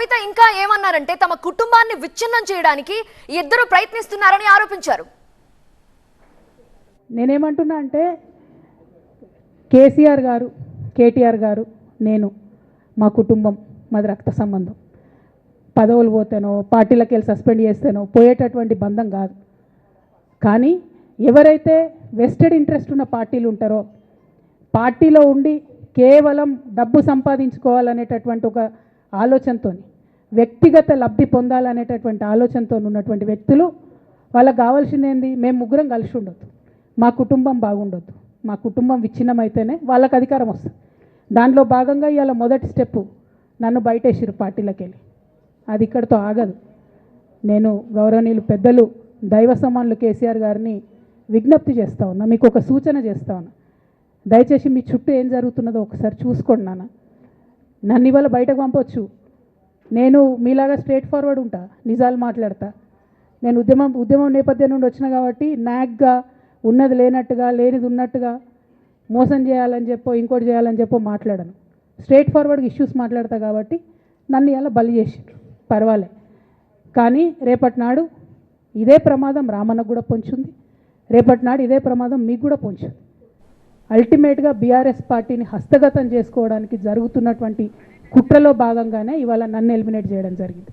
కవిత ఇంకా ఏమన్నారంటే తమ కుటుంబాన్ని విచ్ఛిన్నం చేయడానికి ఇద్దరు ప్రయత్నిస్తున్నారని ఆరోపించారు. నేనేమంటున్నా అంటే కేసీఆర్ గారు, కేటీఆర్ గారు, నేను, మా కుటుంబం, మాది రక్త సంబంధం. పదవులు పోతేనో పార్టీలకు వెళ్ళి సస్పెండ్ చేస్తేనో పోయేటటువంటి బంధం కాదు. కానీ ఎవరైతే వెస్టెడ్ ఇంట్రెస్ట్ ఉన్న పార్టీలు ఉంటారో, పార్టీలో ఉండి కేవలం డబ్బు సంపాదించుకోవాలనేటటువంటి ఒక ఆలోచనతో, వ్యక్తిగత లబ్ధి పొందాలనేటటువంటి ఆలోచనతో ఉన్నటువంటి వ్యక్తులు, వాళ్ళకి కావాల్సింది ఏంది? మేము ముగ్గురం కలిసి ఉండొద్దు, మా కుటుంబం బాగుండొద్దు, మా కుటుంబం విచ్ఛిన్నమైతేనే వాళ్ళకి అధికారం వస్తుంది. దాంట్లో భాగంగా ఇవాళ మొదటి స్టెప్పు నన్ను బయటేసిరు పార్టీలకు వెళ్ళి. అది ఇక్కడితో ఆగదు. నేను గౌరవనీయులు పెద్దలు దైవ సమానులు కేసీఆర్ గారిని విజ్ఞప్తి చేస్తా ఉన్నా, మీకు ఒక సూచన చేస్తా ఉన్నా. దయచేసి మీ చుట్టూ ఏం జరుగుతున్నదో ఒకసారి చూసుకోండి నాన్న. నన్ను ఇవాళ బయటకు పంపొచ్చు, నేను మీలాగా స్ట్రేట్ ఫార్వర్డ్ ఉంటా, నిజాలు మాట్లాడతా. నేను ఉద్యమం నేపథ్యం నుండి వచ్చిన కాబట్టి నాగ్గా ఉన్నది లేనట్టుగా, లేనిది ఉన్నట్టుగా, మోసం చేయాలని చెప్పో ఇంకోటి చేయాలని చెప్పో మాట్లాడను. స్ట్రేట్ ఫార్వర్డ్గా ఇష్యూస్ మాట్లాడతా కాబట్టి నన్ను ఇలా బలి చేసిండ్రు, పర్వాలే. కానీ రేపటి నాడు ఇదే ప్రమాదం రామన్నకు కూడా పొంచుంది, రేపటి నాడు ఇదే ప్రమాదం మీకు కూడా పొంచుంది. అల్టిమేట్గా బీఆర్ఎస్ పార్టీని హస్తగతం చేసుకోవడానికి జరుగుతున్నటువంటి కుట్రలో భాగంగానే ఇవాళ నన్ను ఎలిమినేట్ చేయడం జరిగింది.